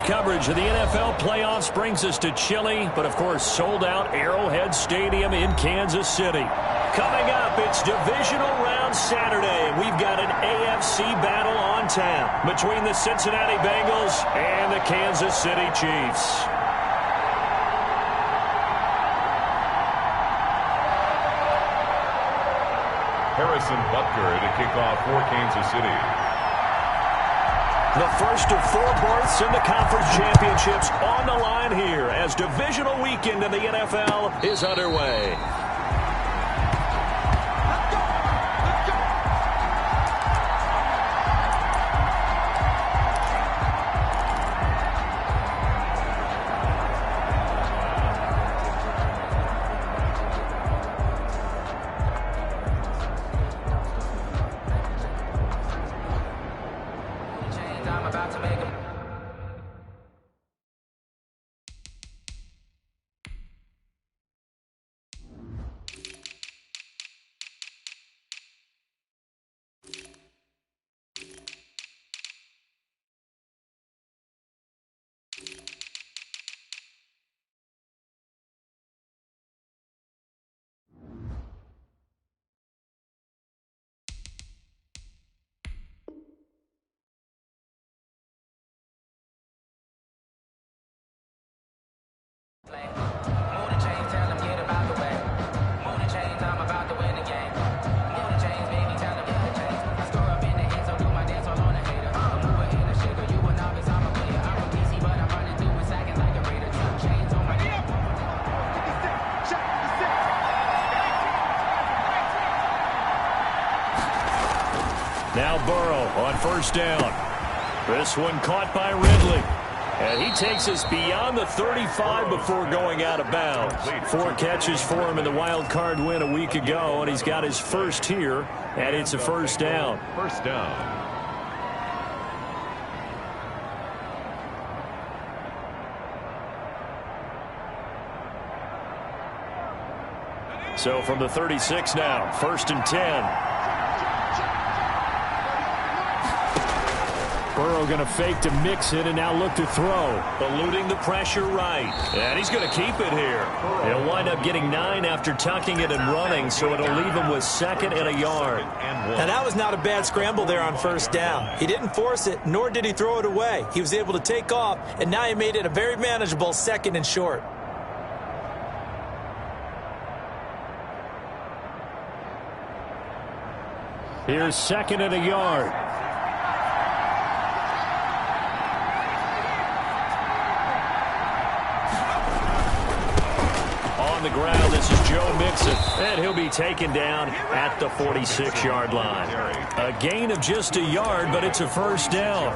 Coverage of the NFL playoffs brings us to chilly, but of course sold-out Arrowhead Stadium in Kansas City. Coming up, it's divisional round Saturday. We've got an AFC battle on tap between the Cincinnati Bengals and the Kansas City Chiefs. Harrison Butker to kick off for Kansas City. The first of 4 berths in the conference championships on the line here as divisional weekend in the NFL is underway. Now Burrow on first down. This one caught by Ridley. And he takes us beyond the 35 before going out of bounds. 4 catches for him in the wild card win a week ago, and he's got his first here, and it's a first down. First down. So from the 36 now, 1st and 10. Burrow going to fake to mix it and now look to throw. Eluding the pressure right. And he's going to keep it here. He'll wind up getting 9 after tucking it and running, so it'll leave him with 2nd and a yard. Now that was not a bad scramble there on first down. He didn't force it, nor did he throw it away. He was able to take off, and now he made it a very manageable 2nd and short. Here's 2nd and a yard. On the ground, this is Joe Mixon, and he'll be taken down at the 46-yard line. A gain of just a yard, but it's a first down.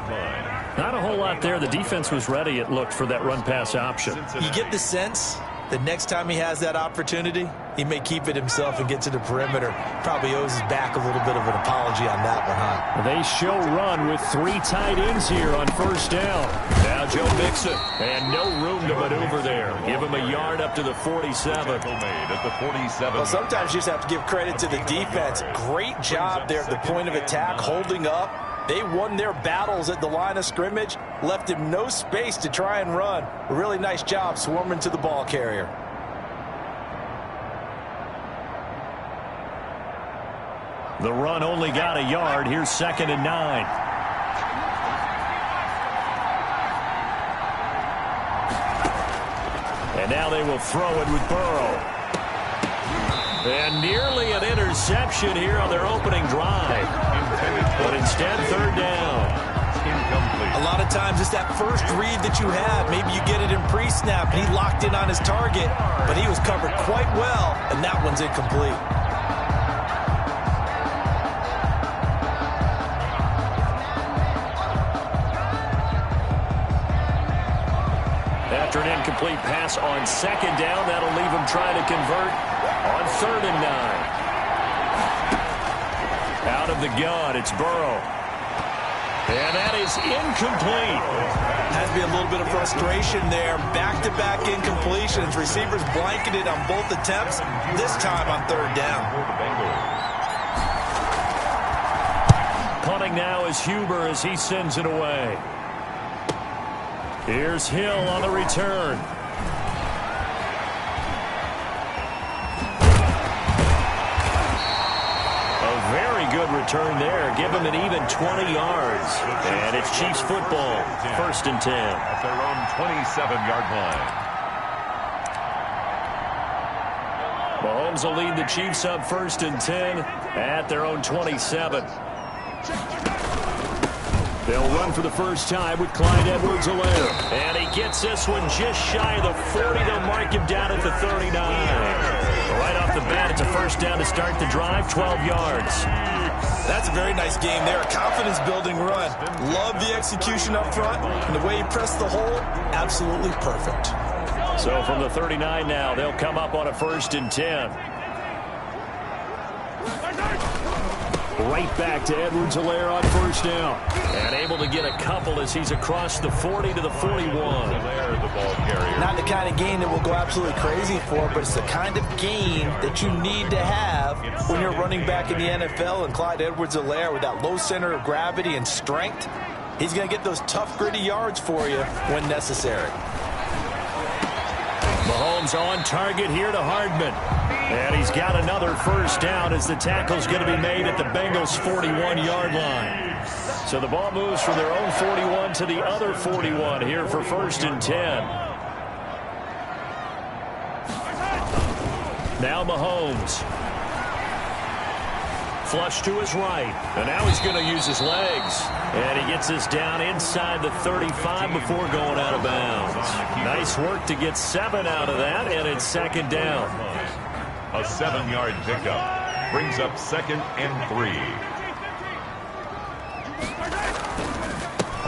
Not a whole lot there. The defense was ready, it looked, for that run-pass option. You get the sense that next time he has that opportunity, he may keep it himself and get to the perimeter. Probably owes his back a little bit of an apology on that one, huh? They show run with 3 tight ends here on first down. Now Joe Mixon, and no room to maneuver there. Give him a yard up to the 47. Well, sometimes you just have to give credit to the defense. Great job there at the point of attack, holding up. They won their battles at the line of scrimmage, left him no space to try and run. A really nice job swarming to the ball carrier. The run only got a yard. Here's 2nd and 9. And now they will throw it with Burrow. And nearly an interception here on their opening drive. But instead, 3rd down. A lot of times it's that first read that you have. Maybe you get it in pre-snap, and he locked in on his target, but he was covered quite well, and that one's incomplete. After an incomplete pass on 2nd down, that'll leave him trying to convert on 3rd and 9. Out of the gun, it's Burrow. And that is incomplete. Has to be a little bit of frustration there. Back-to-back incompletions. Receivers blanketed on both attempts, this time on 3rd down. Punting now is Huber as he sends it away. Here's Hill on the return. A very good return there. Give him an even 20 yards. And it's Chiefs football. 1st and 10. At their own 27-yard line. Mahomes will lead the Chiefs up 1st and 10 at their own 27. They'll run for the first time with Clyde Edwards-Helaire. And he gets this one just shy of the 40. They'll mark him down at the 39. Right off the bat, it's a first down to start the drive, 12 yards. That's a very nice game there. A confidence-building run. Love the execution up front. And the way he pressed the hole, absolutely perfect. So from the 39 now, they'll come up on a 1st and 10. Right back to Edwards-Helaire on 1st down. And able to get a couple as he's across the 40 to the 41. Helaire, the ball carrier. Not the kind of gain that we'll go absolutely crazy for, but it's the kind of gain that you need to have when you're running back in the NFL. And Clyde Edwards-Helaire, with that low center of gravity and strength, he's going to get those tough, gritty yards for you when necessary. Mahomes on target here to Hardman. And he's got another first down as the tackle's going to be made at the Bengals' 41-yard line. So the ball moves from their own 41 to the other 41 here for 1st and 10. Now Mahomes. Flush to his right. And now he's going to use his legs. And he gets this down inside the 35 before going out of bounds. Nice work to get 7 out of that, and it's 2nd down. A 7-yard pickup brings up 2nd and 3.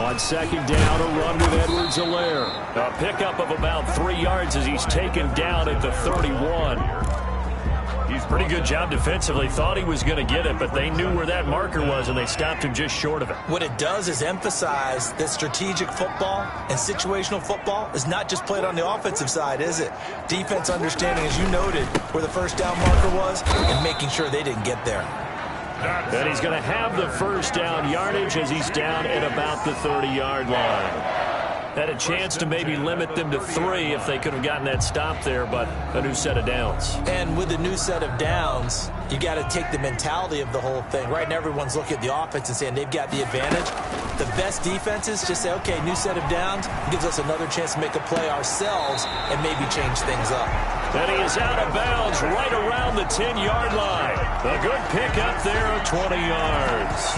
On 2nd down, a run with Edwards-Helaire. A pickup of about 3 yards as he's taken down at the 31. He's pretty good job defensively. Thought he was going to get it, but they knew where that marker was, and they stopped him just short of it. What it does is emphasize that strategic football and situational football is not just played on the offensive side, is it? Defense understanding, as you noted, where the first down marker was and making sure they didn't get there. And he's going to have the first down yardage as he's down at about the 30-yard line. Had a chance to maybe limit them to 3 if they could have gotten that stop there, but a new set of downs. And with a new set of downs, you got to take the mentality of the whole thing. Right now, everyone's looking at the offense and saying they've got the advantage. The best defenses just say, okay, new set of downs. It gives us another chance to make a play ourselves and maybe change things up. And he is out of bounds right around the 10-yard line. A good pickup there of 20 yards.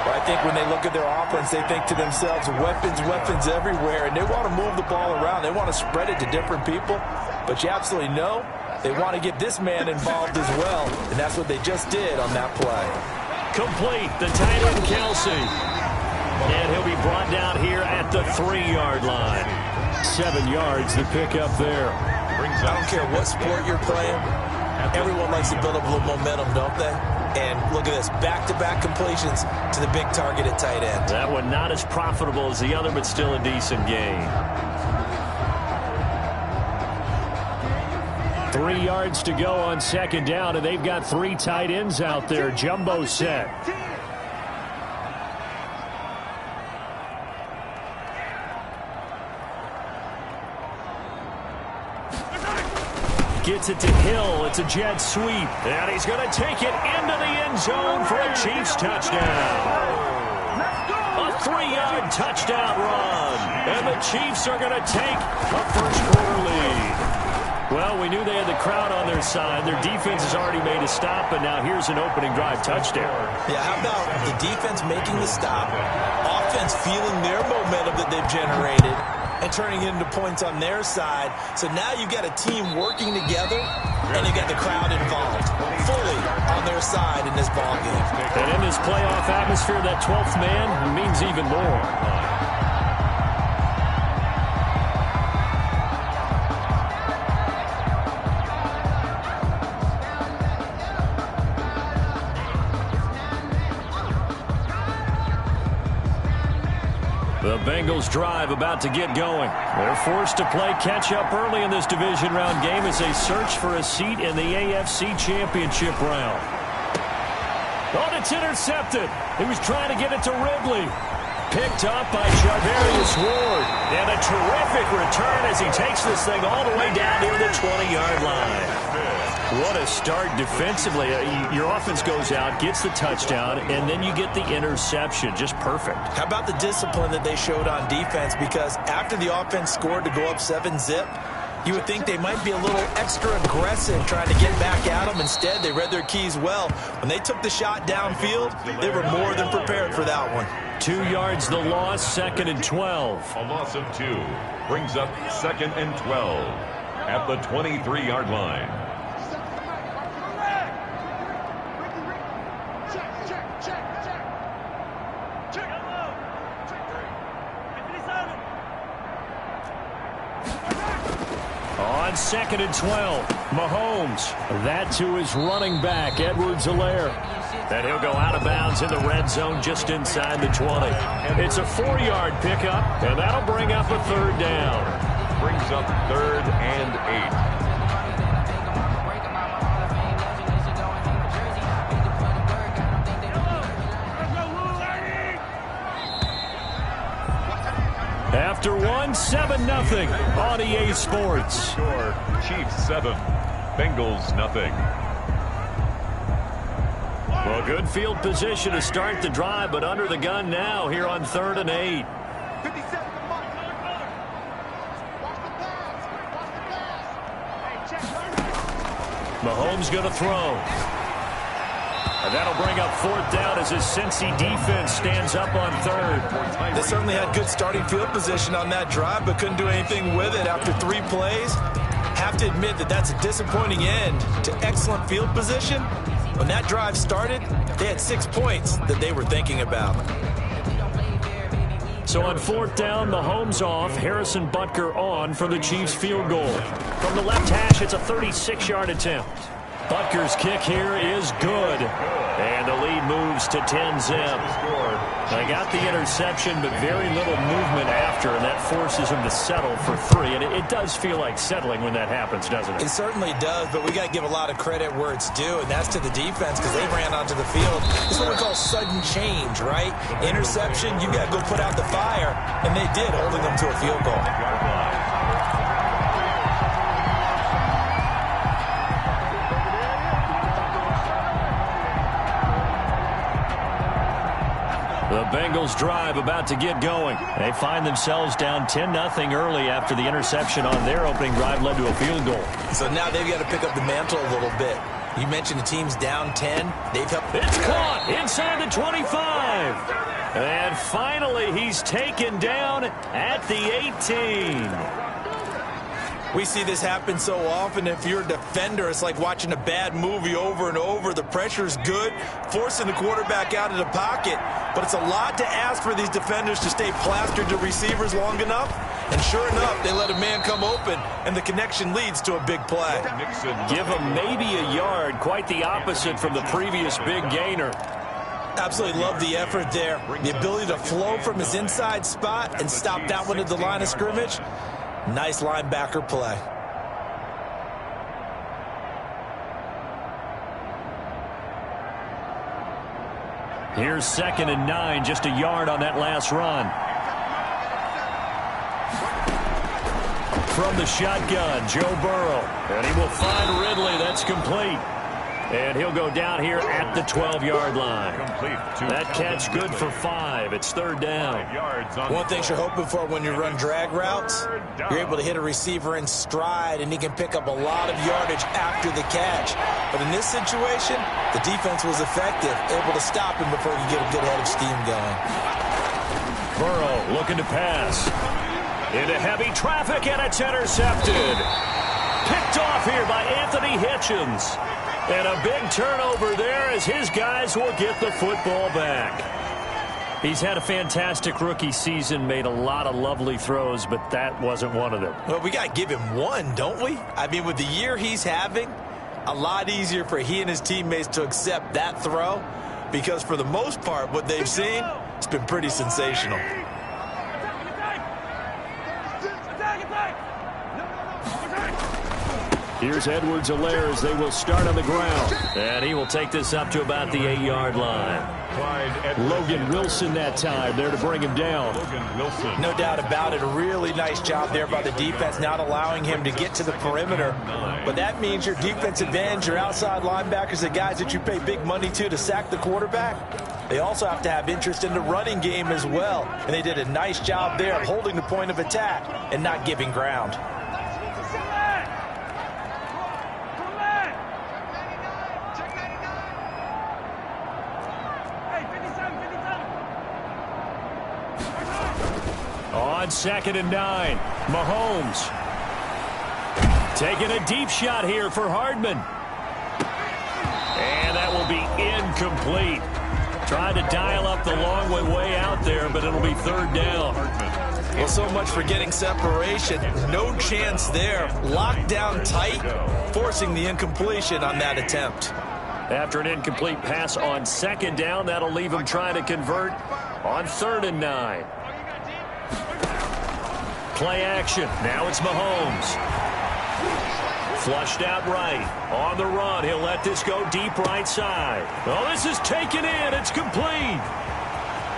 I think when they look at their offense, they think to themselves, weapons, weapons everywhere, and they want to move the ball around. They want to spread it to different people, but you absolutely know they want to get this man involved as well, and that's what they just did on that play. Complete, the tight end Kelsey. And he'll be brought down here at the 3-yard line. 7 yards to pick up there. I don't care what sport you're playing. Everyone likes to build up a little momentum, don't they? And look at this, back-to-back completions to the big target at tight end. That one not as profitable as the other, but still a decent gain. 3 yards to go on 2nd down, and they've got 3 tight ends out there. Jumbo set. Gets it to Hill. It's a jet sweep. And he's going to take it into the end zone for a Chiefs touchdown. A 3-yard touchdown run. And the Chiefs are going to take a first-quarter lead. Well, we knew they had the crowd on their side. Their defense has already made a stop, and now here's an opening drive touchdown. Yeah, how about the defense making the stop, offense feeling their momentum that they've generated, and turning it into points on their side. So now you've got a team working together, and you got the crowd involved fully on their side in this ball game. And in this playoff atmosphere, that 12th man means even more. The Bengals drive about to get going. They're forced to play catch-up early in this division round game as they search for a seat in the AFC Championship round. Oh, it's intercepted. He was trying to get it to Ridley. picked up by Charvarius Ward. And a terrific return as he takes this thing all the way down near the 20-yard line. What a start defensively. Your offense goes out, gets the touchdown, and then you get the interception. Just perfect. How about the discipline that they showed on defense? Because after the offense scored to go up 7-zip, you would think they might be a little extra aggressive trying to get back at them. Instead, they read their keys well. When they took the shot downfield, they were more than prepared for that one. 2 yards the loss, 2nd and 12. A loss of 2 brings up 2nd and 12 at the 23-yard line. On 2nd and 12, Mahomes. That to his running back, Edwards-Helaire. And he'll go out of bounds in the red zone just inside the 20. It's a 4-yard pickup, and that'll bring up a 3rd down. Brings up 3rd and 8. After one, 7-0 on EA Sports. Score, Chiefs 7, Bengals nothing. Well, good field position to start the drive, but under the gun now here on 3rd and 8. Mahomes going to throw. And that'll bring up 4th down as his Cincy defense stands up on 3rd. They certainly had good starting field position on that drive, but couldn't do anything with it after 3 plays. Have to admit that that's a disappointing end to excellent field position. When that drive started, they had 6 points that they were thinking about. So on 4th down, Mahomes off, Harrison Butker on for the Chiefs field goal. From the left hash, it's a 36-yard attempt. Butker's kick here is good. And the lead moves to 10-zip. They got the interception, but very little movement after, and that forces him to settle for 3. And it does feel like settling when that happens, doesn't it? It certainly does, but we got to give a lot of credit where it's due, and that's to the defense because they ran onto the field. It's what we call sudden change, right? Interception, you got to go put out the fire, and they did, holding them to a field goal. The Bengals drive about to get going. They find themselves down 10-0 early after the interception on their opening drive led to a field goal. So now they've got to pick up the mantle a little bit. You mentioned the team's down 10. They've helped. It's caught inside the 25. And finally, he's taken down at the 18. We see this happen so often. If you're a defender, it's like watching a bad movie over and over. The pressure's good, forcing the quarterback out of the pocket. But it's a lot to ask for these defenders to stay plastered to receivers long enough. And sure enough, they let a man come open, and the connection leads to a big play. Give him maybe a yard, quite the opposite from the previous big gainer. Absolutely love the effort there. The ability to flow from his inside spot and stop that one at the line of scrimmage. Nice linebacker play. Here's 2nd and 9, just a yard on that last run. From the shotgun, Joe Burrow. And he will find Ridley. That's complete. And he'll go down here at the 12-yard line. That catch good for 5. It's 3rd down. One thing you're hoping for when you run drag routes, you're able to hit a receiver in stride, and he can pick up a lot of yardage after the catch. But in this situation, the defense was effective, able to stop him before he could get a good head of steam going. Burrow looking to pass. Into heavy traffic, and it's intercepted. Picked off here by Anthony Hitchens. And a big turnover there as his guys will get the football back. He's had a fantastic rookie season, made a lot of lovely throws, but that wasn't one of them. Well, we got to give him one, don't we? I mean, with the year he's having, a lot easier for he and his teammates to accept that throw because for the most part, what they've seen, it's been pretty sensational. Here's Edwards-Helaire as they will start on the ground. And he will take this up to about the 8-yard line. Logan Wilson that time there to bring him down. No doubt about it. A really nice job there by the defense, not allowing him to get to the perimeter. But that means your defense advantage, your outside linebackers, the guys that you pay big money to sack the quarterback. They also have to have interest in the running game as well. And they did a nice job there of holding the point of attack and not giving ground. On 2nd and 9, Mahomes taking a deep shot here for Hardman. And that will be incomplete. Tried to dial up the long way out there, but it'll be 3rd down. Well, so much for getting separation. No chance there. Locked down tight, forcing the incompletion on that attempt. After an incomplete pass on 2nd down, that'll leave him trying to convert on 3rd and 9. Play action. Now it's Mahomes. Flushed out right. On the run. He'll let this go deep right side. Oh, this is taken in. It's complete.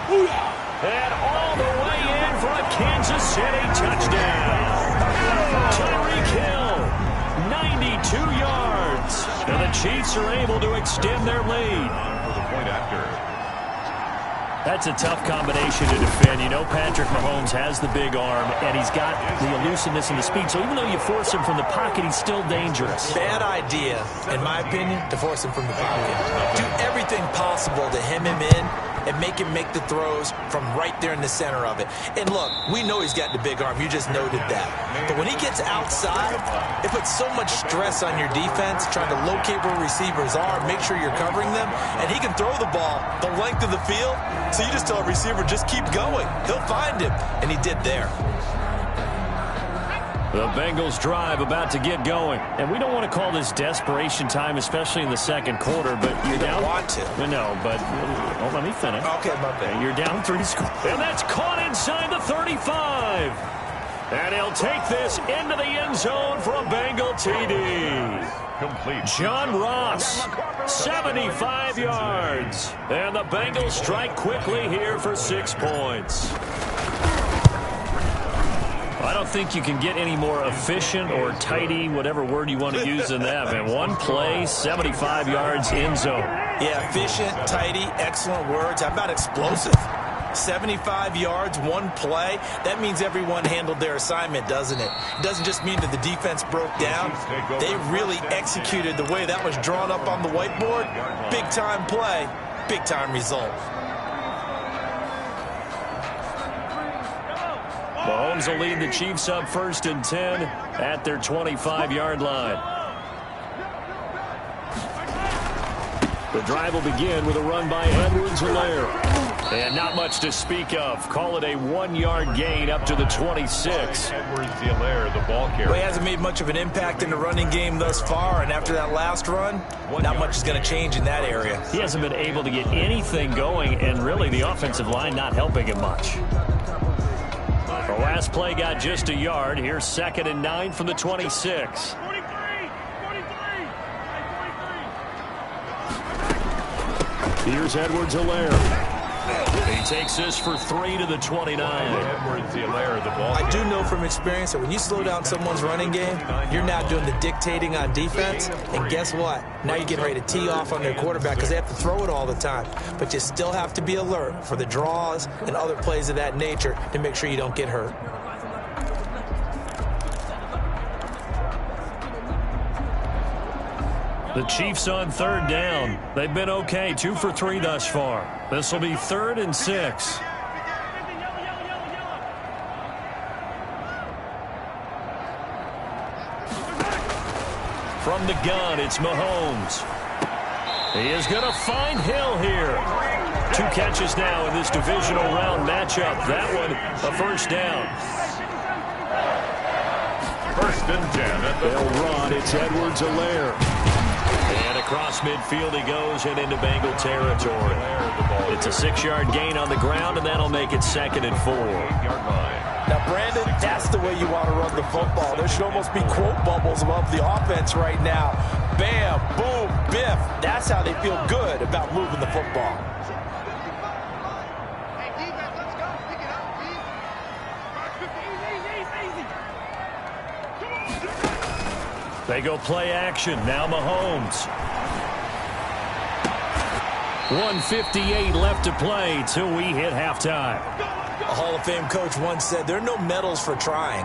And all the way in for a Kansas City touchdown. Tyreek Hill, 92 yards. And the Chiefs are able to extend their lead. For the point after. That's a tough combination to defend. You know Patrick Mahomes has the big arm, and he's got the elusiveness and the speed. So even though you force him from the pocket, he's still dangerous. Bad idea, in my opinion, to force him from the pocket. Do everything possible to hem him in and make him make the throws from right there in the center of it. And look, we know he's got the big arm. You just noted that. But when he gets outside, it puts so much stress on your defense, trying to locate where receivers are, make sure you're covering them, and he can throw the ball the length of the field. So you just tell a receiver, just keep going. He'll find him, and he did there. The Bengals drive about to get going. And we don't want to call this desperation time, especially in the 2nd quarter, but you're down. You want to. No, but let me finish. Okay, my bad. You're down 3 scores. And that's caught inside the 35. And he'll take this into the end zone for a Bengal TD. Complete. John Ross, 75 yards. And the Bengals strike quickly here for 6 points. I don't think you can get any more efficient or tidy, whatever word you want to use in that, man. One play, 75 yards, end zone. Yeah, efficient, tidy, excellent words. How about explosive? 75 yards, one play. That means everyone handled their assignment, doesn't it? It doesn't just mean that the defense broke down. They really executed the way that was drawn up on the whiteboard. Big-time play, big-time result. Mahomes will lead the Chiefs up 1st and 10 at their 25-yard line. The drive will begin with a run by Edwards-Helaire. And not much to speak of. Call it a 1-yard gain up to the 26. Edwards-Helaire, the ball carrier. Well, he hasn't made much of an impact in the running game thus far, and after that last run, not much is going to change in that area. He hasn't been able to get anything going, and really the offensive line not helping him much. The last play got just a yard. Here's 2nd and 9 from the 26. Here's Edwards-Helaire. He takes this for 3 to the 29. Edwards-Helaire, the ball. I do know from experience that when you slow down someone's running game, you're now doing the dictating on defense. And guess what? Now you're getting ready to tee off on their quarterback because they have to throw it all the time. But you still have to be alert for the draws and other plays of that nature to make sure you don't get hurt. The Chiefs on 3rd down. They've been okay, 2 for 3 thus far. This will be 3rd and 6. From the gun, it's Mahomes. He is going to find Hill here. 2 catches now in this divisional round matchup. That one, a 1st down. 1st and 10. They'll run. It's Edwards-Helaire. And across midfield he goes and into Bengal territory. It's a 6-yard gain on the ground, and that'll make it 2nd and 4. Now, Brandon, that's the way you want to run the football. There should almost be quote bubbles above the offense right now. Bam, boom, biff. That's how they feel good about moving the football. They go play action. Now Mahomes. 1:58 left to play till we hit halftime. A Hall of Fame coach once said there are no medals for trying.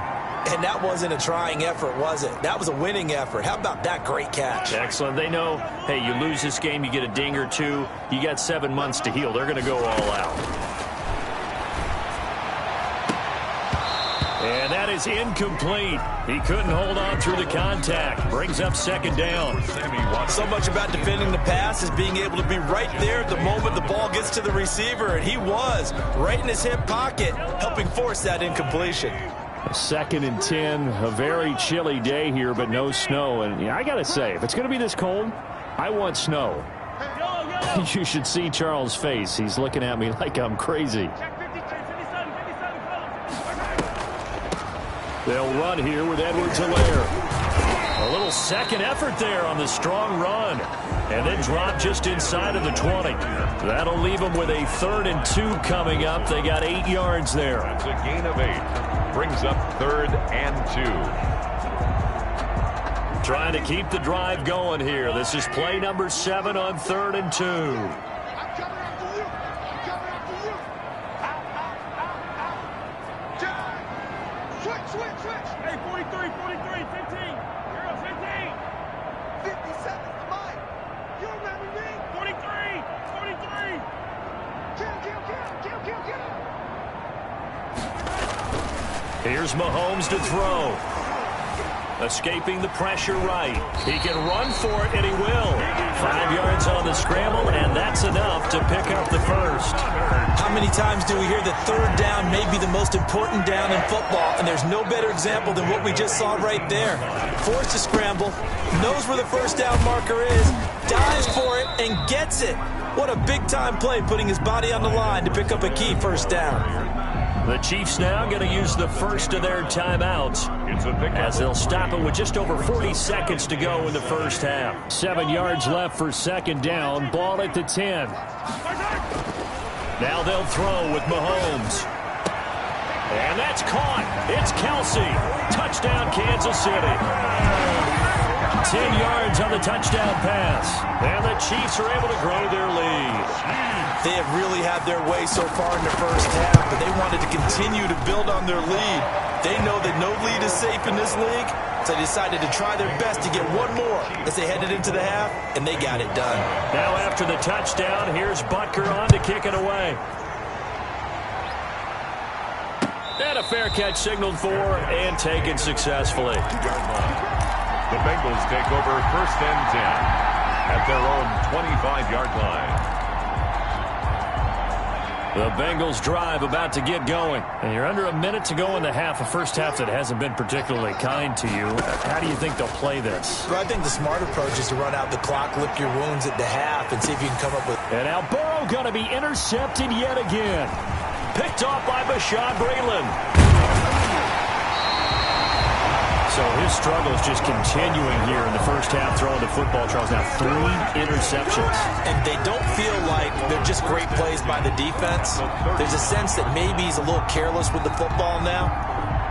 And that wasn't a trying effort, was it? That was a winning effort. How about that great catch? Excellent. They know, hey, you lose this game, you get a ding or two. You got 7 months to heal. They're going to go all out. And that is incomplete. He couldn't hold on through the contact. Brings up second down. So much about defending the pass is being able to be right there at the moment the ball gets to the receiver. And he was right in his hip pocket, helping force that incompletion. 2nd and 10, a very chilly day here, but no snow. And I got to say, if it's going to be this cold, I want snow. You should see Charles' face. He's looking at me like I'm crazy. They'll run here with Edwards-Helaire. A little second effort there on the strong run. And then drop just inside of the 20. That'll leave them with a 3rd and 2 coming up. They got 8 yards there. That's a gain of 8. Brings up 3rd and 2. Trying to keep the drive going here. This is play number 7 on 3rd and 2. Here's Mahomes to throw. Escaping the pressure right. He can run for it, and he will. 5 yards on the scramble, and that's enough to pick up the first. How many times do we hear that 3rd down may be the most important down in football, and there's no better example than what we just saw right there. Forced to scramble, knows where the first down marker is, dives for it, and gets it. What a big-time play, putting his body on the line to pick up a key first down. The Chiefs now going to use the first of their timeouts as they'll stop it with just over 40 seconds to go in the first half. 7 yards left for second down. Ball at the 10. Now they'll throw with Mahomes. And that's caught. It's Kelsey. Touchdown, Kansas City. 10 yards on the touchdown pass. And the Chiefs are able to grow their lead. They have really had their way so far in the first half, but they wanted to continue to build on their lead. They know that no lead is safe in this league, so they decided to try their best to get one more as they headed into the half, and they got it done. Now after the touchdown, here's Butker on to kick it away. And a fair catch signaled for and taken successfully. The Bengals take over 1st and 10 at their own 25-yard line. The Bengals drive about to get going. And you're under a minute to go in the half. A first half that hasn't been particularly kind to you. How do you think they'll play this? Well, I think the smart approach is to run out the clock, lick your wounds at the half, and see if you can come up with... And now Burrow going to be intercepted yet again. Picked off by Bashaud Breeland. So his struggle is just continuing here in the first half, throwing the football. Charles, now 3 interceptions. And they don't feel like they're just great plays by the defense. There's a sense that maybe he's a little careless with the football now.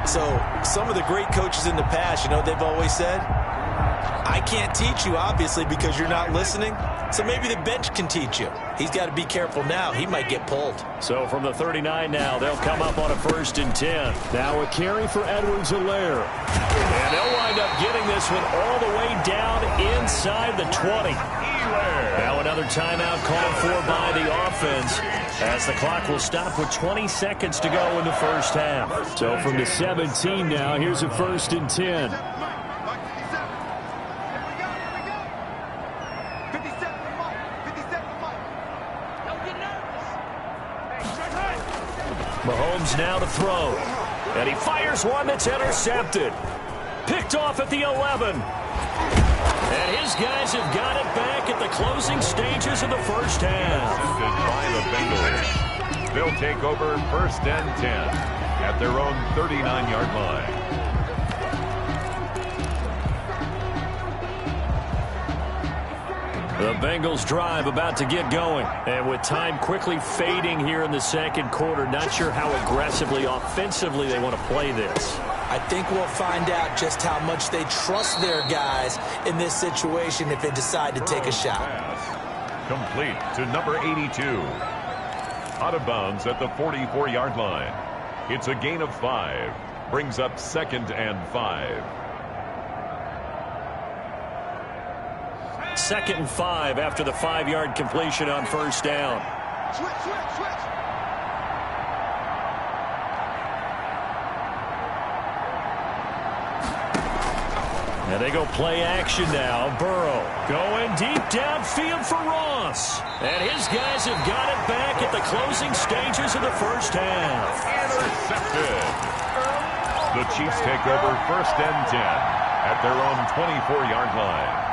So some of the great coaches in the past, you know, they've always said, I can't teach you, obviously, because you're not listening. So maybe the bench can teach you. He's got to be careful now. He might get pulled. So from the 39 now, they'll come up on a 1st and 10. Now a carry for Edwards-Helaire. And they'll wind up getting this one all the way down inside the 20. Now another timeout called for by the offense as the clock will stop with 20 seconds to go in the first half. So from the 17 now, here's a 1st and 10. Mahomes now to throw. And he fires one that's intercepted. Picked off at the 11. And his guys have got it back at the closing stages of the first half. By the Bengals. They'll take over 1st and 10 at their own 39-yard line. The Bengals drive about to get going. And with time quickly fading here in the second quarter, not sure how aggressively, offensively they want to play this. I think we'll find out just how much they trust their guys in this situation if they decide to take a shot. Complete to number 82. Out of bounds at the 44-yard line. It's a gain of 5. Brings up 2nd and 5. 2nd and 5 after the 5-yard completion on first down. Switch. And they go play action now. Burrow going deep downfield for Ross. And his guys have got it back at the closing stages of the first half. Intercepted. The Chiefs take over 1st and 10 at their own 24-yard line.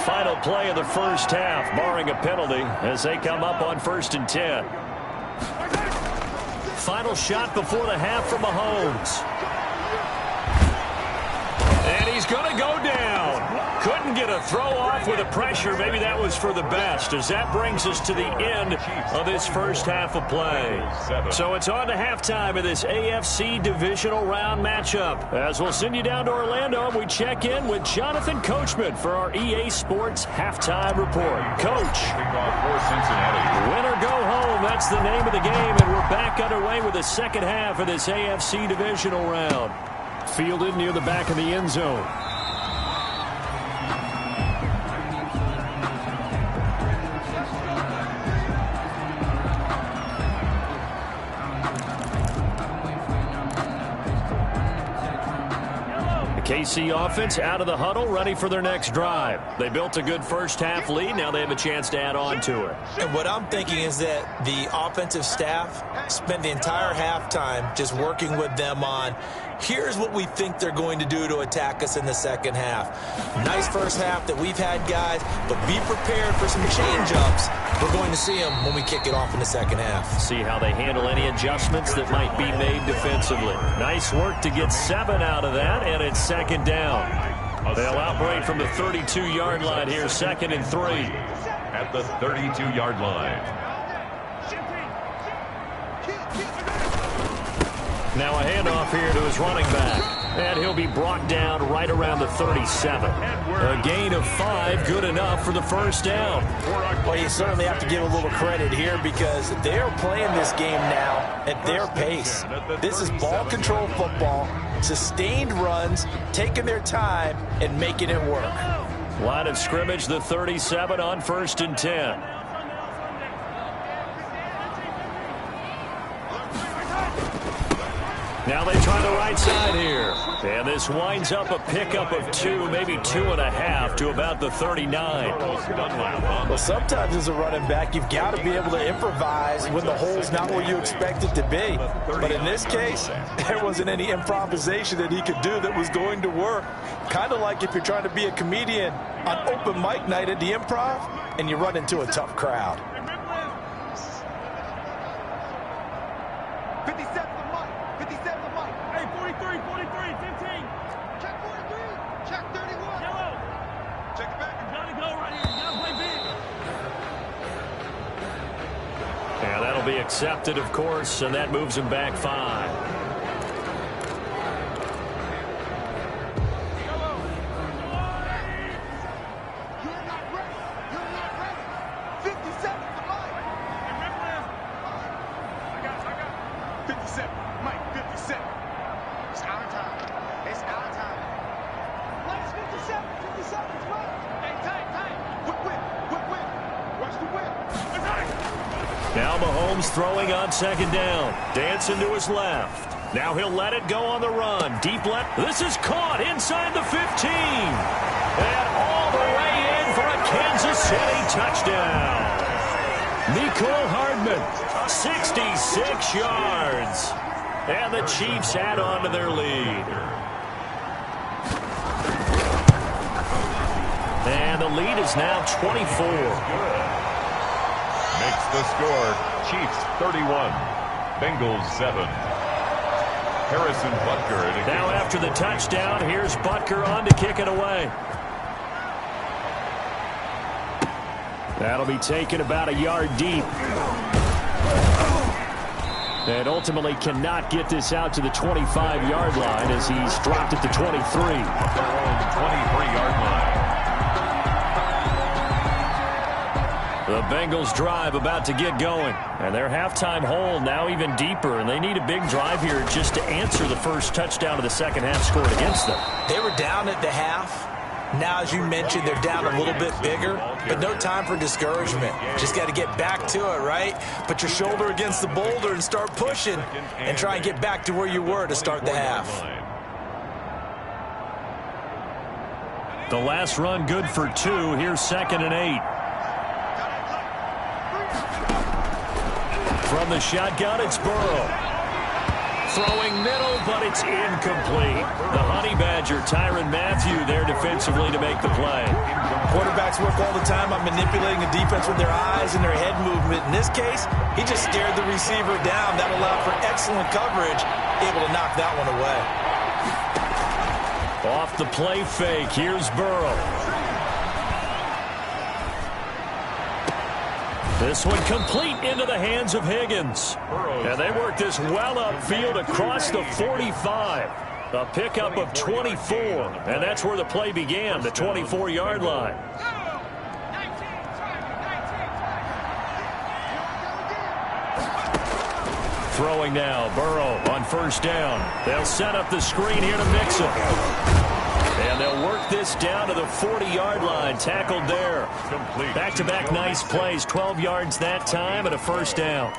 Final play of the first half, barring a penalty, as they come up on 1st and 10. Final shot before the half from Mahomes. And he's going to go down. Couldn't get a throw off with the pressure. Maybe that was for the best, as that brings us to the end of this first half of play. So it's on to halftime of this AFC divisional round matchup. As we'll send you down to Orlando, we check in with Jonathan Coachman for our EA Sports halftime report. Coach. Win or go home, that's the name of the game, and we're back underway with the second half of this AFC divisional round. Fielded near the back of the end zone. KC offense out of the huddle, ready for their next drive. They built a good first half lead. Now they have a chance to add on to it. And what I'm thinking is that the offensive staff spent the entire halftime just working with them on, here's what we think they're going to do to attack us in the second half. Nice first half that we've had, guys, but be prepared for some change-ups. We're going to see them when we kick it off in the second half. See how they handle any adjustments that might be made defensively. Nice work to get 7 out of that, and it's second down. They'll outbreak from the 32-yard line here, 2nd and 3. At the 32-yard line. Now a handoff here to his running back. And he'll be brought down right around the 37. A gain of 5, good enough for the first down. Well, you certainly have to give a little credit here because they're playing this game now at their pace. This is ball control football, sustained runs, taking their time and making it work. Line of scrimmage, the 37 on 1st and 10. Now they try the right side here. And this winds up a pickup of 2, maybe 2.5 to about the 39. Well, sometimes as a running back, you've got to be able to improvise when the hole's not where you expect it to be. But in this case, there wasn't any improvisation that he could do that was going to work. Kind of like if you're trying to be a comedian on open mic night at the Improv and you run into a tough crowd. 57 the mic. 57 the mic. Hey, 43, 43, 15. Check 43. Check 31. Yellow. Check it back. You gotta go right here. You gotta play big. And that'll be accepted, of course, and that moves him back 5. Now Mahomes throwing on 2nd down. Dancing to his left. Now he'll let it go on the run. Deep left. This is caught inside the 15. And all the way in for a Kansas City touchdown. Mecole Hardman, 66 yards. And the Chiefs add on to their lead. And the lead is now 24. Makes the score Chiefs 31, Bengals 7. Harrison Butker. Now after the touchdown, here's Butker on to kick it away. That'll be taken about a yard deep. And ultimately cannot get this out to the 25-yard line as he's dropped it to 23. Their own 23-yard line. The Bengals drive about to get going. And their halftime hole now even deeper. And they need a big drive here just to answer the first touchdown of the second half scored against them. They were down at the half. Now, as you mentioned, they're down a little bit bigger, but no time for discouragement. Just got to get back to it, right? Put your shoulder against the boulder and start pushing and try and get back to where you were to start the half. The last run good for 2. Here's 2nd and 8. From the shotgun, it's Burrow. Throwing middle, but it's incomplete. The Honey Badger, Tyrann Mathieu, there defensively to make the play. Quarterbacks work all the time on manipulating the defense with their eyes and their head movement. In this case, he just stared the receiver down. That allowed for excellent coverage, able to knock that one away. Off the play fake, here's Burrow. This one complete into the hands of Higgins. And they work this well upfield across the 45. A pickup of 24. And that's where the play began, the 24-yard line. Throwing now, Burrow on first down. They'll set up the screen here to mix him. And they'll work this down to the 40-yard line. Tackled there. Back-to-back nice plays. 12 yards that time and a first down.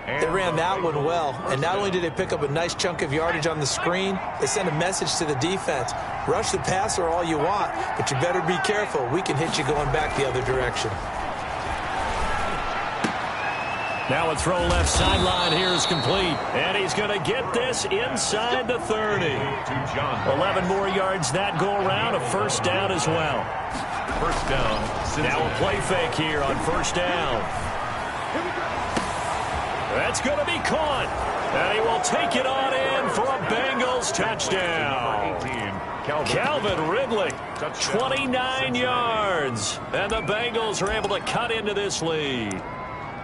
They ran that one well. And not only did they pick up a nice chunk of yardage on the screen, they sent a message to the defense. Rush the passer all you want, but you better be careful. We can hit you going back the other direction. Now a throw left sideline here is complete. And he's going to get this inside the 30. 11 more yards that go around. A first down as well. First down. Now a play fake here on first down. That's going to be caught. And he will take it on in for a Bengals touchdown. Calvin Ridley, 29 yards. And the Bengals are able to cut into this lead.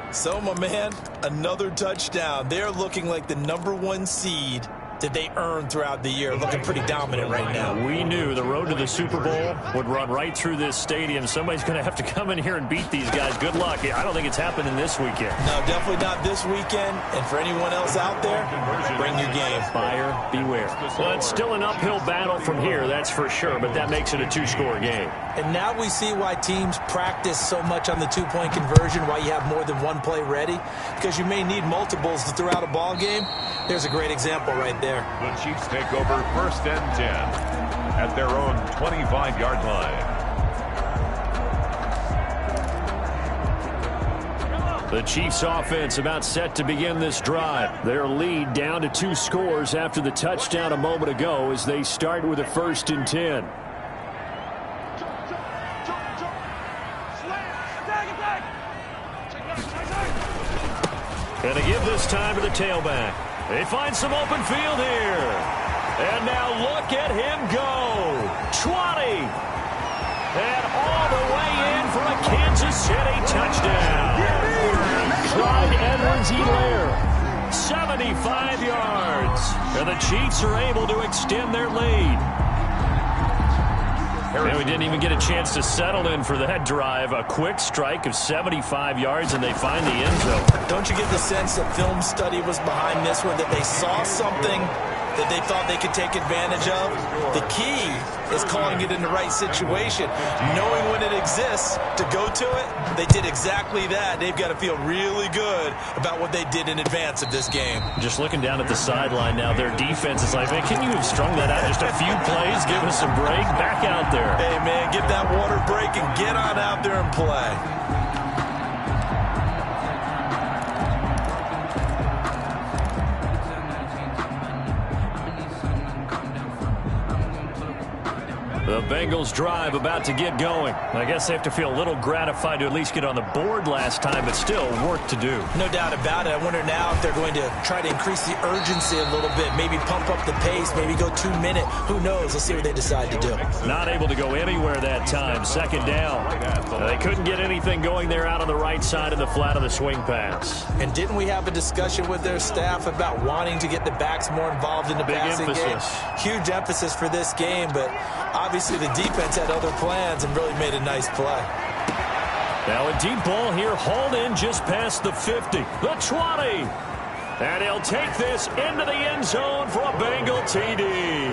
So, my man, another touchdown. They're looking like the #1 seed that they earned throughout the year. Looking pretty dominant right now. We knew the road to the Super Bowl would run right through this stadium. Somebody's going to have to come in here and beat these guys. Good luck. I don't think it's happening this weekend. No, definitely not this weekend. And for anyone else out there, bring your game. Buyer beware. Well, it's still an uphill battle from here, that's for sure, but that makes it a 2-score game. And now we see why teams practice so much on the 2-point conversion, why you have more than one play ready, because you may need multiples throughout a ball game. There's a great example right there. The Chiefs take over 1st and 10 at their own 25-yard line. The Chiefs offense about set to begin this drive. Their lead down to 2 scores after the touchdown a moment ago as they start with a 1st and 10. And they give this time to the tailback. They find some open field here. And now look at him go. 20. And all the way in for a Kansas City touchdown. Clyde Edwards-Helaire, 75 yards. And the Chiefs are able to extend their lead. And we didn't even get a chance to settle in for that drive. A quick strike of 75 yards, and they find the end zone. Don't you get the sense that film study was behind this one, that they saw something that they thought they could take advantage of? The key is calling it in the right situation. Knowing when it exists to go to it, they did exactly that. They've got to feel really good about what they did in advance of this game. Just looking down at the sideline now, their defense is like, man, can you have strung that out just a few plays? Give us a break. Back out there. Hey, man, give that water break and get on out there and play. The Bengals drive about to get going. I guess they have to feel a little gratified to at least get on the board last time, but still work to do. No doubt about it. I wonder now if they're going to try to increase the urgency a little bit, maybe pump up the pace, maybe go 2 minute. Who knows? Let's see what they decide to do. Not able to go anywhere that time. Second down. They couldn't get anything going there out on the right side of the flat of the swing pass. And didn't we have a discussion with their staff about wanting to get the backs more involved in the passing game? Huge emphasis for this game, but obviously the defense had other plans and really made a nice play. Now a deep ball here, hauled in just past the 50, the 20. And he'll take this into the end zone for a Bengal TD.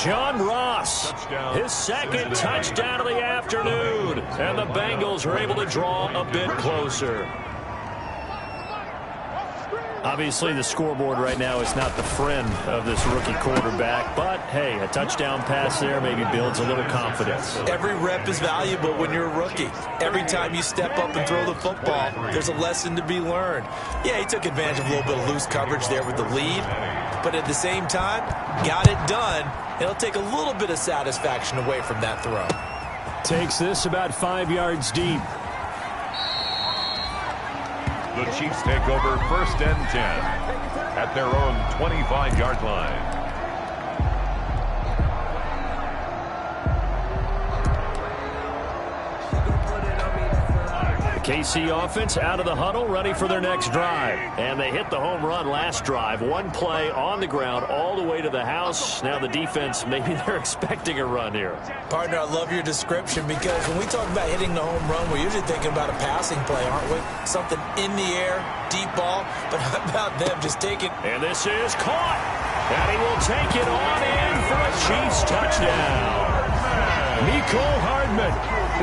John Ross, his second touchdown of the afternoon. And the Bengals are able to draw a bit closer. Obviously, the scoreboard right now is not the friend of this rookie quarterback. But, hey, a touchdown pass there maybe builds a little confidence. Every rep is valuable when you're a rookie. Every time you step up and throw the football, there's a lesson to be learned. Yeah, he took advantage of a little bit of loose coverage there with the lead. But at the same time, got it done. It'll take a little bit of satisfaction away from that throw. Takes this about 5 yards deep. The Chiefs take over 1st and 10 at their own 25-yard line. KC offense out of the huddle, ready for their next drive. And they hit the home run last drive. One play on the ground all the way to the house. Now the defense, maybe they're expecting a run here. Partner, I love your description because when we talk about hitting the home run, we're usually thinking about a passing play, aren't we? Something in the air, deep ball. But how about them just taking... And this is caught. And he will take it on in for a Chiefs touchdown. Mecole Hardman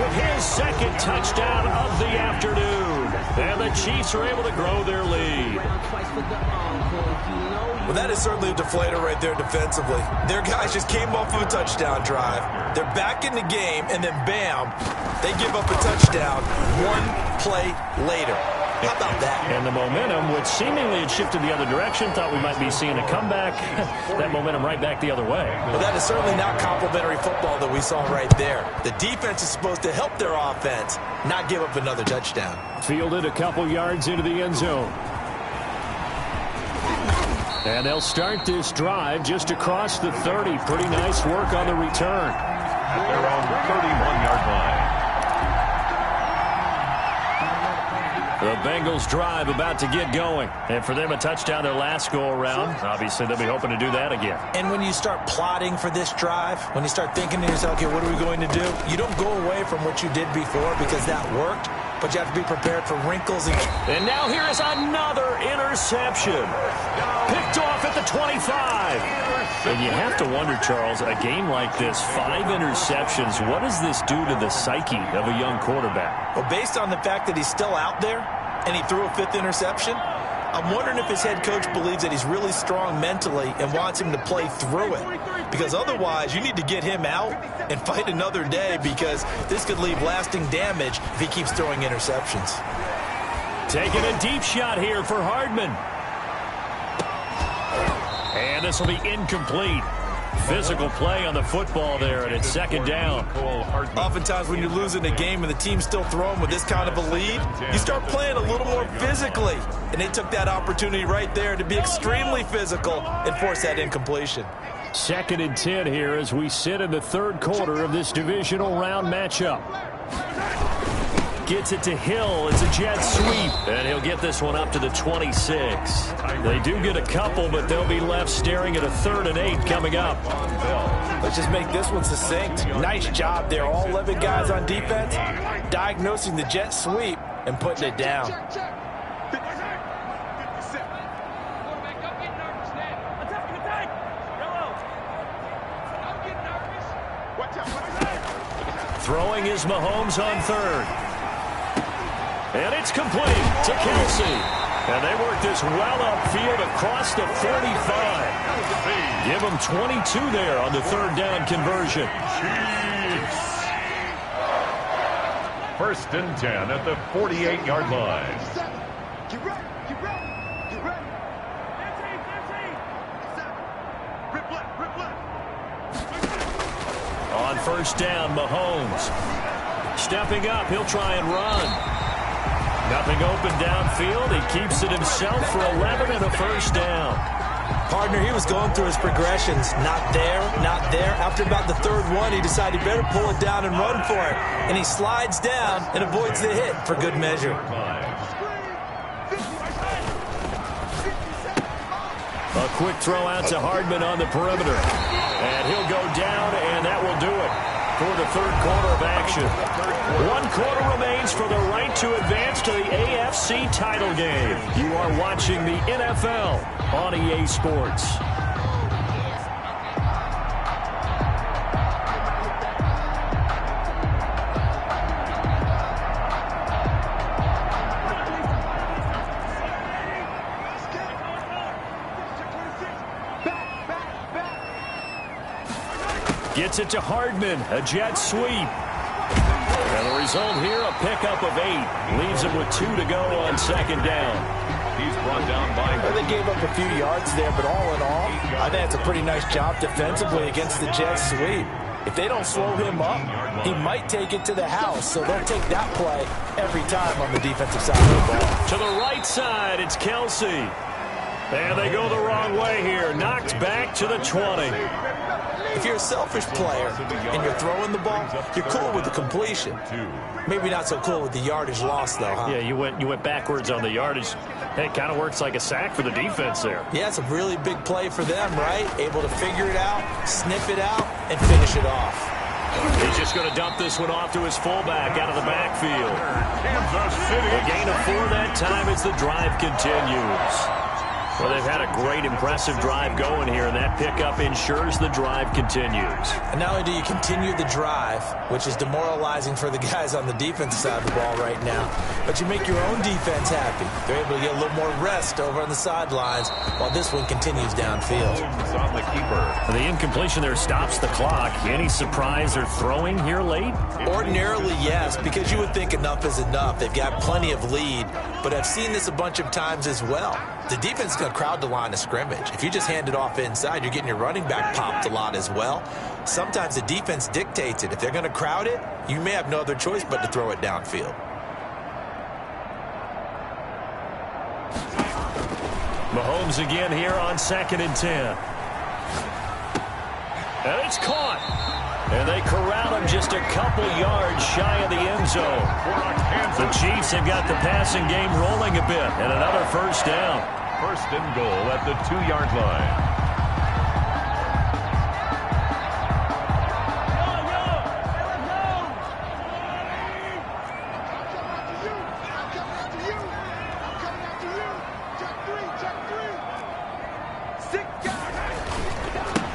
with his second touchdown of the afternoon. And the Chiefs are able to grow their lead. Well, that is certainly a deflator right there defensively. Their guys just came off of a touchdown drive. They're back in the game, and then bam, they give up a touchdown 1 play later. How about that? And the momentum, which seemingly had shifted the other direction, thought we might be seeing a comeback. That momentum right back the other way. Well, that is certainly not complimentary football that we saw right there. The defense is supposed to help their offense, not give up another touchdown. Fielded a couple yards into the end zone. And they'll start this drive just across the 30. Pretty nice work on the return. At their own 31-yard line. The Bengals drive about to get going. And for them, a touchdown their last go-around. Obviously, they'll be hoping to do that again. And when you start plotting for this drive, when you start thinking to yourself, okay, what are we going to do? You don't go away from what you did before because that worked, but you have to be prepared for wrinkles. And now here is another interception. Picked off at the 25. And you have to wonder, Charles, a game like this, 5 interceptions, what does this do to the psyche of a young quarterback? Well, based on the fact that he's still out there and he threw a 5th interception, I'm wondering if his head coach believes that he's really strong mentally and wants him to play through it. Because otherwise, you need to get him out and fight another day because this could leave lasting damage if he keeps throwing interceptions. Taking a deep shot here for Hardman. And this will be incomplete. Physical play on the football there, and it's second down. Oftentimes when you're losing a game and the team's still throwing with this kind of a lead, you start playing a little more physically. And they took that opportunity right there to be extremely physical and force that incompletion. 2nd and 10 here as we sit in the 3rd quarter of this divisional round matchup. Gets it to Hill. It's a jet sweep. And he'll get this one up to the 26. They do get a couple, but they'll be left staring at a 3rd and 8 coming up. Let's just make this one succinct. Nice job there. All 11 guys on defense diagnosing the jet sweep and putting it down. Throwing is Mahomes on 3rd. And it's complete to Kelsey. And they work this well upfield across the 45. Give them 22 there on the 3rd down conversion. Chiefs. 1st and 10 at the 48-yard line. Get ready. Get ready. Get ready. 15. Rip left. On first down, Mahomes. Stepping up, he'll try and run. Nothing open downfield. He keeps it himself for 11 and a first down. Partner, he was going through his progressions. Not there, not there. After about the third one, he decided he better pull it down and run for it. And he slides down and avoids the hit for good measure. A quick throw out to Hardman on the perimeter. And he'll go down, and that will do it for the third quarter of action. 1 quarter remains for the right to advance to the AFC title game. You are watching the NFL on EA Sports. Gets it to Hardman, a jet sweep. And the result here, a pickup of 8. Leaves him with 2 to go on second down. He's brought down by... They gave up a few yards there, but all in all, I think it's a pretty nice job defensively against the jet sweep. If they don't slow him up, he might take it to the house, so they'll take that play every time on the defensive side of the ball. To the right side, it's Kelsey. And they go the wrong way here. Knocked back to the 20. If you're a selfish player and you're throwing the ball, you're cool with the completion. Maybe not so cool with the yardage loss, though, huh? Yeah, you went backwards on the yardage. Hey, it kind of works like a sack for the defense there. Yeah, it's a really big play for them, right? Able to figure it out, sniff it out, and finish it off. He's just going to dump this one off to his fullback out of the backfield. A gain of 4 that time as the drive continues. Well, they've had a great, impressive drive going here, and that pickup ensures the drive continues. And not only do you continue the drive, which is demoralizing for the guys on the defensive side of the ball right now, but you make your own defense happy. They're able to get a little more rest over on the sidelines while this one continues downfield. On the keeper. The incompletion there stops the clock. Any surprise they're throwing here late? Ordinarily, yes, because you would think enough is enough. They've got plenty of lead, but I've seen this a bunch of times as well. The defense is going to crowd the line of scrimmage. If you just hand it off inside, you're getting your running back popped a lot as well. Sometimes the defense dictates it. If they're going to crowd it, you may have no other choice but to throw it downfield. Mahomes again here on 2nd and 10. And it's caught. And they corral him just a couple yards shy of the end zone. The Chiefs have got the passing game rolling a bit, and another first down. First and goal at the 2-yard line.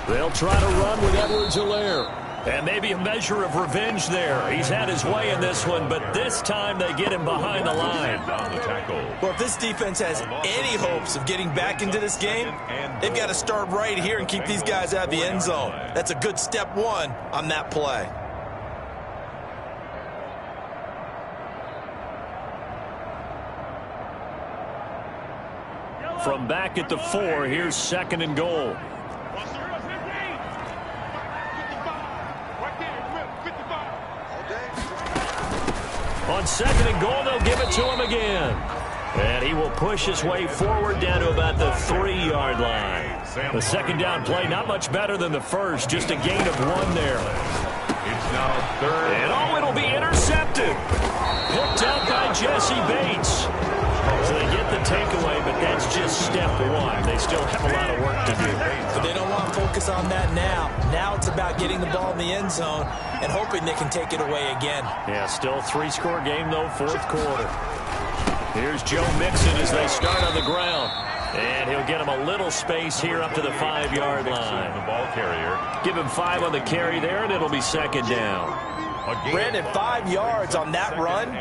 They'll try to run with Edwards-Helaire. And maybe a measure of revenge there. He's had his way in this one, but this time they get him behind the line. Well, if this defense has any hopes of getting back into this game, they've got to start right here and keep these guys out of the end zone. That's a good step 1 on that play. From back at the 4, here's 2nd and goal. On 2nd and goal, they'll give it to him again. And he will push his way forward down to about the 3-yard line. The second down play, not much better than the first, just a gain of 1 there. It's now 3rd. And it'll be intercepted. Picked up by Jesse Bates. So they get the takeaway, but that's just step 1. They still have a lot of work to do. But they don't want to focus on that now. Now it's about getting the ball in the end zone and hoping they can take it away again. Yeah, still 3-score game, though, 4th quarter. Here's Joe Mixon as they start on the ground. And he'll get him a little space here up to the 5-yard line. The ball carrier. Give him 5 on the carry there, and it'll be 2nd down. Brandon, 5 yards on that run.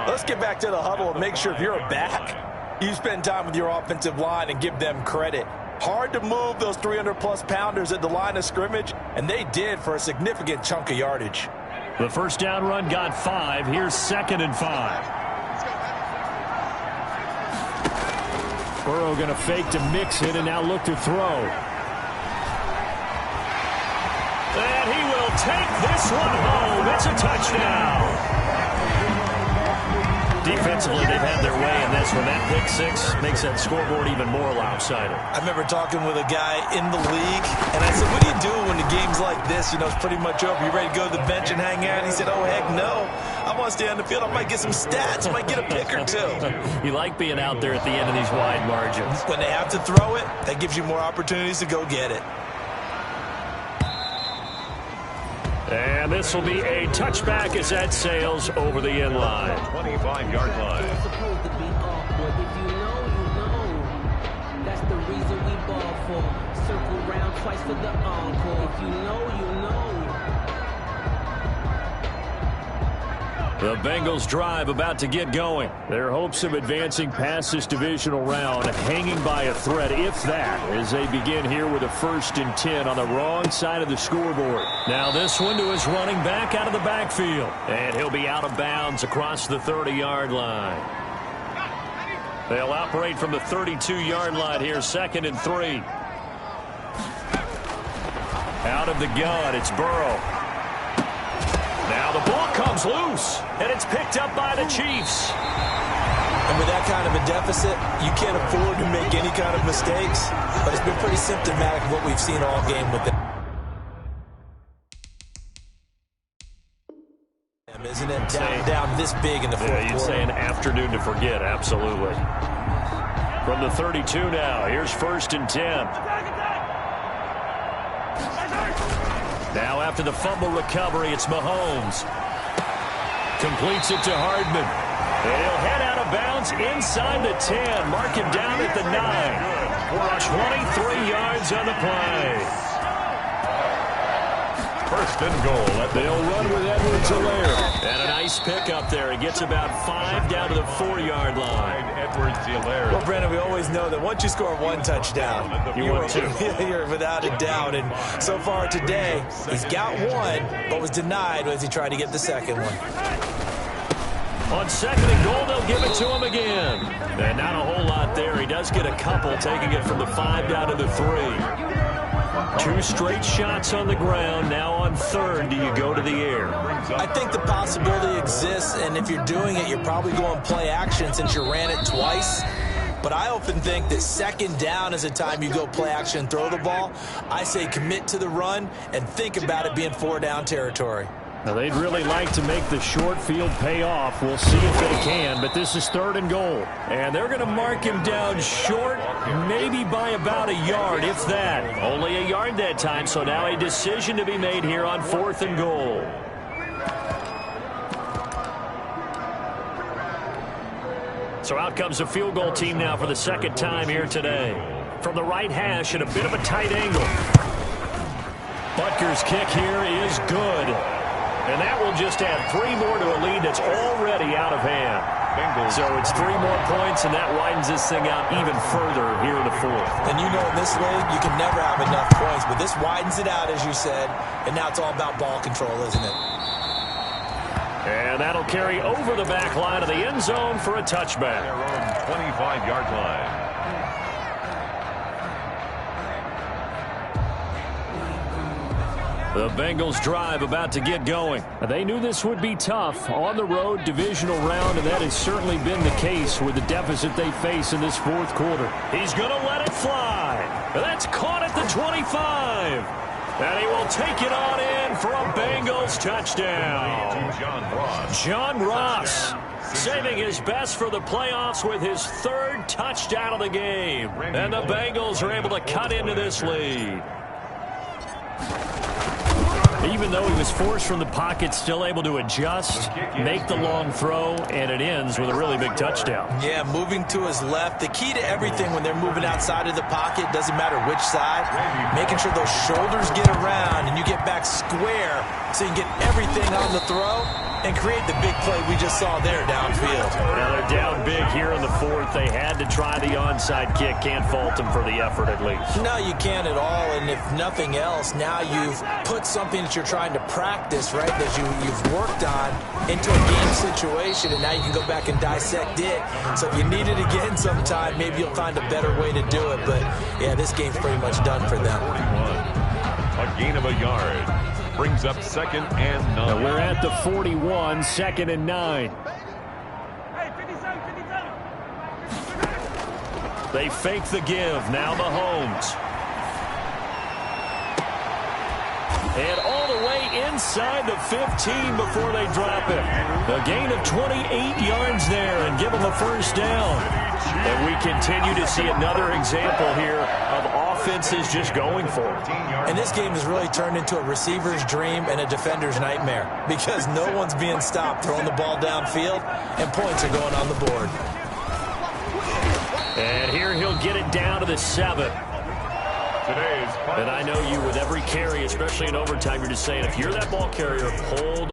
Let's get back to the huddle and make sure if you're a back, you spend time with your offensive line and give them credit. Hard to move those 300-plus pounders at the line of scrimmage, and they did for a significant chunk of yardage. The first down run got 5. Here's 2nd and 5. Burrow going to fake to Mixon and now look to throw. And he will take this one home. It's a touchdown. Defensively, they've had their way in this one. That pick six makes that scoreboard even more lopsided. I remember talking with a guy in the league, and I said, what do you do when the game's like this? You know, it's pretty much over. You ready to go to the bench and hang out? And he said, oh, heck no. I want to stay on the field. I might get some stats. I might get a pick or two. You like being out there at the end of these wide margins. When they have to throw it, that gives you more opportunities to go get it. And this will be a touchback as that sails over the end line. 25-yard line. It's supposed to be awkward. If you know, you know. That's the reason we ball for. Circle round twice for the encore. If you know, you know. The Bengals drive about to get going. Their hopes of advancing past this divisional round hanging by a thread, if that, as they begin here with a 1st and 10 on the wrong side of the scoreboard. Now this one to his running back out of the backfield. And he'll be out of bounds across the 30-yard line. They'll operate from the 32-yard line here, 2nd and 3. Out of the gun, it's Burrow. Now the ball comes loose, and it's picked up by the Chiefs. And with that kind of a deficit, you can't afford to make any kind of mistakes. But it's been pretty symptomatic of what we've seen all game with them, isn't it? Down this big in the fourth quarter. You'd say an afternoon to forget, absolutely. From the 32 now, here's 1st and 10. Now after the fumble recovery, it's Mahomes. Completes it to Hardman. And he'll head out of bounds inside the 10. Mark him down at the 9. 23 yards on the play. 1st and goal. They'll run with Edwards-Helaire. And a nice pick up there. He gets about 5 down to the 4-yard line. Edwards-Helaire. Well, Brandon, we always know that once you score one touchdown, you're without a doubt. And so far today, he's got one, but was denied as he tried to get the second one. On 2nd and goal, they'll give it to him again. And not a whole lot there. He does get a couple, taking it from the 5 down to the 3. 2 straight shots on the ground. Now on 3rd, do you go to the air? I think the possibility exists, and if you're doing it, you're probably going play action since you ran it twice. But I often think that 2nd down is a time you go play action and throw the ball. I say commit to the run and think about it being 4-down territory. Now, they'd really like to make the short field pay off. We'll see if they can, but this is 3rd and goal. And they're going to mark him down short, maybe by about a yard, if that. Only a yard that time, so now a decision to be made here on 4th and goal. So out comes the field goal team now for the 2nd time here today. From the right hash at a bit of a tight angle. Butker's kick here is good. And that will just add 3 more to a lead that's already out of hand. So it's 3 more points, and that widens this thing out even further here in the 4th. And you know in this league, you can never have enough points, but this widens it out, as you said, and now it's all about ball control, isn't it? And that'll carry over the back line of the end zone for a touchback. 25-yard line. The Bengals drive about to get going. They knew this would be tough on the road, divisional round, and that has certainly been the case with the deficit they face in this 4th quarter. He's going to let it fly. That's caught at the 25. And he will take it on in for a Bengals touchdown. John Ross saving his best for the playoffs with his 3rd touchdown of the game. And the Bengals are able to cut into this lead. Even though he was forced from the pocket, still able to adjust, make the long throw, and it ends with a really big touchdown. Yeah, moving to his left. The key to everything when they're moving outside of the pocket, doesn't matter which side, making sure those shoulders get around and you get back square so you can get everything on the throw and create the big play we just saw there downfield. Now they're down big here in the 4th. They had to try the onside kick. Can't fault them for the effort at least. No, you can't at all. And if nothing else, now you've put something that you're trying to practice, right, that you've worked on into a game situation, and now you can go back and dissect it. So if you need it again sometime, maybe you'll find a better way to do it. But, yeah, this game's pretty much done for them. 41. A gain of a yard. Brings up 2nd and 9. And we're at the 41, 2nd and 9. They fake the give. Now Mahomes. And all the way inside the 15 before they drop it. A gain of 28 yards there and give them a first down. And we continue to see another example here of offenses just going for it. And this game has really turned into a receiver's dream and a defender's nightmare because no one's being stopped throwing the ball downfield and points are going on the board. And here he'll get it down to the 7. And I know you with every carry, especially in overtime, you're just saying if you're that ball carrier, hold